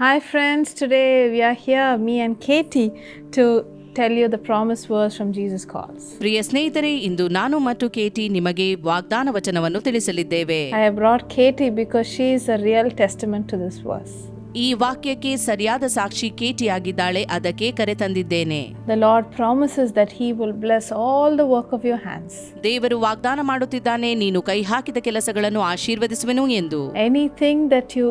Hi friends, today we are here, me and Katie, to tell you the promised verse from Jesus Calls. ಪ್ರಿಯ ಸ್ನೇಹಿತರೆ, ಇಂದು ನಾನು ಮತ್ತು ಕೇಟಿ ನಿಮಗೆ ವಾಗ್ದಾನ ವಚನವನ್ನು ತಿಳಿಸಲಿದ್ದೇವೆ. I have brought Katie because she is a real testament to this verse. ಈ ವಾಕ್ಯಕ್ಕೆ ಸರಿಯಾದ ಸಾಕ್ಷಿ ಕೇಟಿ ಆಗಿದ್ದಾಳೆ, ಅದಕ್ಕೆ ಕರೆ ತಂದಿದ್ದೇನೆ. The Lord promises that He will bless all the work of your hands. ದೇವರು ವಾಗ್ದಾನ ಮಾಡುತ್ತಿದ್ದಾನೆ, ನೀನು ಕೈ ಹಾಕಿದ ಕೆಲಸಗಳನ್ನು ಆಶೀರ್ವದಿಸುವೆನು ಎಂದು. Anything that you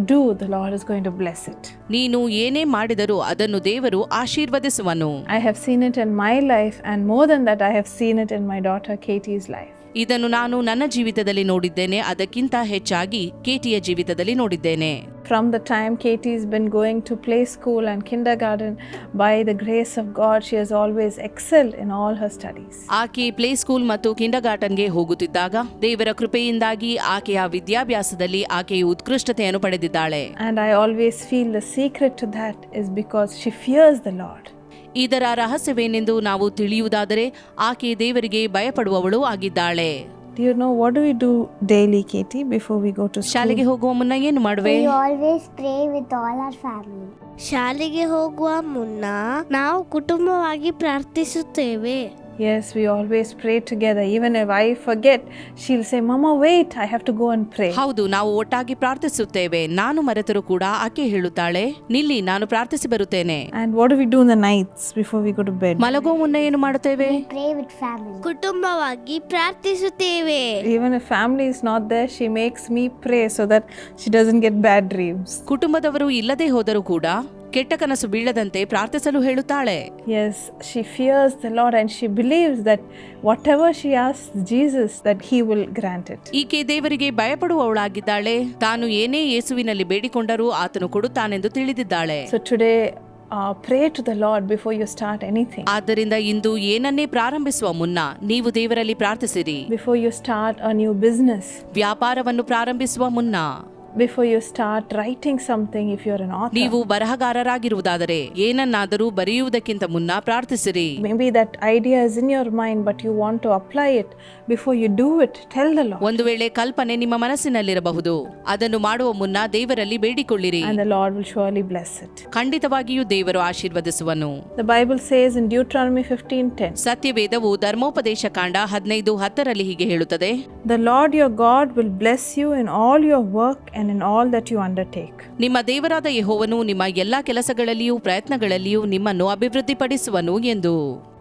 do, the Lord is going to bless it. ನೀನು ಏನೇ ಮಾಡಿದರೂ ಅದನ್ನು ದೇವರು ಆಶೀರ್ವದಿಸುವನು. I have seen it in my life, and more than that, I have seen it in my daughter Katie's life. ಇದನ್ನು ನಾನು ನನ್ನ ಜೀವಿತದಲ್ಲಿ ನೋಡಿದ್ದೇನೆ, ಅದಕ್ಕಿಂತ ಹೆಚ್ಚಾಗಿ ಕೇಟಿಯ ಜೀವಿತದಲ್ಲಿ ನೋಡಿದ್ದೇನೆ. From the time Katie's been going to play school and kindergarten, by the grace of God, she has always excelled in all her studies. ಆಕೆ ಪ್ಲೇ ಸ್ಕೂಲ್ ಮತ್ತು ಕಿಂಡರ್ಗಾರ್ಟನ್ಗೆ ಹೋಗುತ್ತಿದ್ದಾಗ ದೇವರ ಕೃಪೆಯಿಂದಾಗಿ ಆಕೆಯ ವಿದ್ಯಾಭ್ಯಾಸದಲ್ಲಿ ಆಕೆಯು ಉತ್ಕೃಷ್ಟತೆಯನ್ನು ಪಡೆದಿದ್ದಾಳೆ. And I always feel the secret to that is because she fears the Lord. ಇದರ ರಹಸ್ಯವೇನೆಂದು ನಾವು ತಿಳಿಯುವುದಾದರೆ ಆಕೆ ದೇವರಿಗೆ ಭಯಪಡುವವಳು ಆಗಿದ್ದಾಳೆ. Do you know what do we do daily, Katie, before we go to school? ಶಾಲೆಗೆ ಹೋಗುವ ಮುನ್ನ ಏನು ಮಾಡುವೆ? We always pray with all our family. ಶಾಲೆಗೆ ಹೋಗುವ ಮುನ್ನ ನಾವು ಕುಟುಂಬವಾಗಿ ಪ್ರಾರ್ಥಿಸುತ್ತೇವೆ. Yes, we always pray together. Even if I forget, she'll say, Mama, wait, I have to go and pray. ಹೌದು, ನಾವು ಒಟ್ಟಾಗಿ ಪ್ರಾರ್ಥಿಸುತ್ತೇವೆ. ನಾನು ಮರೆತರೂ ಕೂಡ ಆಕೆ ಹೇಳುತ್ತಾಳೆ, ನಿಲ್ಲಿ, ನಾನು ಪ್ರಾರ್ಥಿಸಿ ಬರುತ್ತೇನೆ. And what do we do in the nights before we go to bed? ಮಲಗುವ ಮುನ್ನ ಏನು ಮಾಡುತ್ತೇವೆ? We pray with family. ಕುಟುಂಬವಾಗಿ ಪ್ರಾರ್ಥಿಸುತ್ತೇವೆ. Even if family is not there, she makes me pray so that she doesn't get bad dreams. ಕುಟುಂಬದವರು ಇಲ್ಲದೆ ಹೋದರೂ ಕೂಡ ಕೆಟ್ಟ ಕನಸು ಬೀಳದಂತೆ ಪ್ರಾರ್ಥಿಸಲು ಹೇಳುತ್ತಾಳೆ. Yes, she fears the Lord and she believes that whatever she asks Jesus, that He will grant it. ಈಕೆ ದೇವರಿಗೆ ಭಯಪಡುವವಳಾಗಿದ್ದಾಳೆ. ತಾನು ಏನೇ ಯೇಸುವಿನಲ್ಲಿ ಬೇಡಿಕೊಂಡರೂ ಆತನು ಕೊಡುತ್ತಾನೆಂದು ತಿಳಿದಿದ್ದಾಳೆ. So today, pray to the Lord before you start anything. ಆದ್ದರಿಂದ ಇಂದು ಏನನ್ನೇ ಪ್ರಾರಂಭಿಸುವ ಮುನ್ನ ನೀವು ದೇವರಲ್ಲಿ ಪ್ರಾರ್ಥಿಸಿರಿ. Before you start a new business. ವ್ಯಾಪಾರವನ್ನು ಪ್ರಾರಂಭಿಸುವ ಮುನ್ನ, Before you start writing something, if you're an author. ನೀವು ಬರಹಗಾರರಾಗಿರುವುದಾದರೆ ಏನನ್ನಾದರೂ ಬರೆಯುವುದಕ್ಕಿಂತ ಮುನ್ನ ಪ್ರಾರ್ಥಿಸಿರಿ. Maybe that idea is in your mind, but you want to apply it. Before you do it, tell the Lord. ಒಂದು ವೇಳೆ ಕಲ್ಪನೆ ನಿಮ್ಮ ಮನಸ್ಸಿನಲ್ಲಿರಬಹುದು, ಅದನ್ನು ಮಾಡುವ ಮುನ್ನ ದೇವರಲ್ಲಿ ಬೇಡಿಕೊಳ್ಳಿರಿ. And the Lord will surely bless it. ಖಂಡಿತವಾಗಿಯೂ ದೇವರು ಆಶೀರ್ವದಿಸುವನು. The Bible says in Deuteronomy 15:10. ಸತ್ಯವೇದವು ಧರ್ಮೋಪದೇಶ ಕಾಂಡ 15:10 ಹೀಗೆ ಹೇಳುತ್ತದೆ, The Lord your God will bless you in all your work and in all that you undertake. ನಿಮ್ಮ ದೇವರಾದ ಯೆಹೋವನು ನಿಮ್ಮ ಎಲ್ಲಾ ಕೆಲಸಗಳಲ್ಲಿಯೂ ಪ್ರಯತ್ನಗಳಲ್ಲಿಯೂ ನಿಮ್ಮನ್ನು ಅಭಿವೃದ್ಧಿಪಡಿಸುವನು ಎಂದು.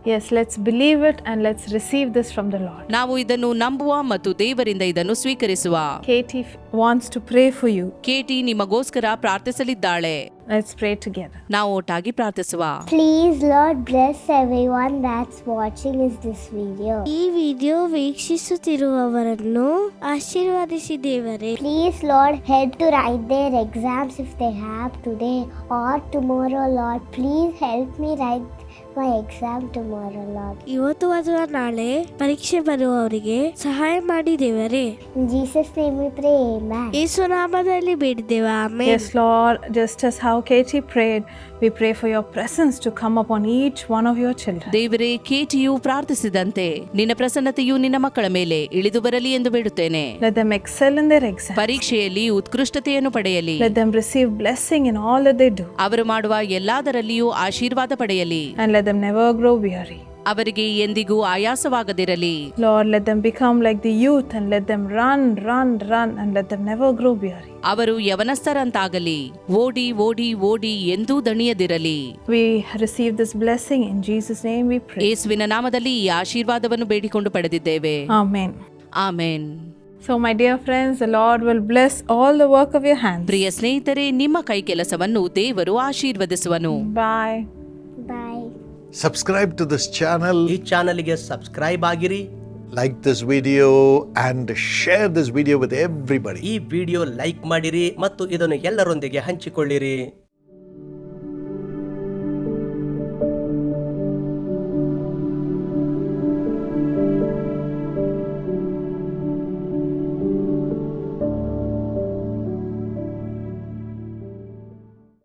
Yes, let's believe it and let's receive this from the Lord. ನಾವು ಇದನ್ನು ನಂಬುವ ಮತ್ತು ದೇವರಿಂದ ಇದನ್ನು ಸ್ವೀಕರಿಸುವ. Katie wants to pray for you. ಕೇಟಿ ನಿಮಗೋಸ್ಕರ ಪ್ರಾರ್ಥಿಸಲಿದ್ದಾಳೆ. Let's pray together. ನಾವು ಒಟ್ಟಾಗಿ ಪ್ರಾರ್ಥಿಸುವ. Please, Lord, bless everyone that's watching this video. ಈ ವಿಡಿಯೋ ವೀಕ್ಷಿಸುತ್ತಿರುವವರನ್ನು ಆಶೀರ್ವದಿಸಿ ದೇವರೇ. Please, Lord, help to write their exams if they have today or tomorrow, Lord. Please help me write my exam tomorrow, Lord. ಇವತ್ತು ಅಥವಾ ನಾಳೆ ಪರೀಕ್ಷೆ ಬರುವವರಿಗೆ ಸಹಾಯ ಮಾಡಿ ದೇವರೇ. In Jesus' name we pray, amen. ಯೇಸು ನಾಮದಲ್ಲಿ ಬೇಡಿದ್ದೇವೆ, amen. Yes, Lord, just as how Katie prayed, we pray for your presence to come upon each one of your children. ದೇವರೇ, ಕೇಟಿಯು ಪ್ರಾರ್ಥಿಸಿದಂತೆ ನಿನ್ನ ಪ್ರಸನ್ನತೆಯು ನಿನ್ನ ಮಕ್ಕಳ ಮೇಲೆ ಇಳಿದು ಬರಲಿ ಎಂದು ಬೇಡುತ್ತೇನೆ. Let them excel in their exams. ಪರೀಕ್ಷೆಯಲ್ಲಿ ಉತ್ಕೃಷ್ಟತೆಯನ್ನು ಪಡೆಯಲಿ. Let them receive blessing in all that they do. ಅವರು ಮಾಡುವ ಎಲ್ಲದರಲ್ಲಿಯೂ ಆಶೀರ್ವಾದ ಪಡೆಯಲಿ. And let them never grow weary. ಅವರಿಗೆ ಎಂದಿಗೂ ಆಯಾಸವಾಗದಿರಲಿ. Lord, let them become like the youth and let them run and let them never grow weary. ಅವರು ಯವನಸ್ಥರಂತಾಗಲಿ, ಓಡಿ ಓಡಿ ಓಡಿ ಎಂದೂ ದಣಿಯದಿರಲಿ. We receive this blessing in Jesus' name we pray. ಯೇಸುವಿನ ನಾಮದಲ್ಲಿ ಈ ಆಶೀರ್ವಾದವನ್ನು ಬೇಡಿಕೊಂಡು ಪಡೆದಿದ್ದೇವೆ. Amen. Amen. So my dear friends, the Lord will bless all the work of your hands. ಪ್ರಿಯ ಸ್ನೇಹಿತರೆ, ನಿಮ್ಮ ಕೈ ಕೆಲಸವನ್ನು ದೇವರು ಆಶೀರ್ವದಿಸುವನು. Bye. Bye. Subscribe to this channel, ಈ ಚಾನಲ್ಗೆ ಸಬ್ಸ್ಕ್ರೈಬ್ ಆಗಿರಿ, like this video and share this video with everybody. ಈ video like ಮಾಡಿರಿ ಮತ್ತು ಇದನ್ನು ಎಲ್ಲರೊಂದಿಗೆ ಹಂಚಿಕೊಳ್ಳಿರಿ.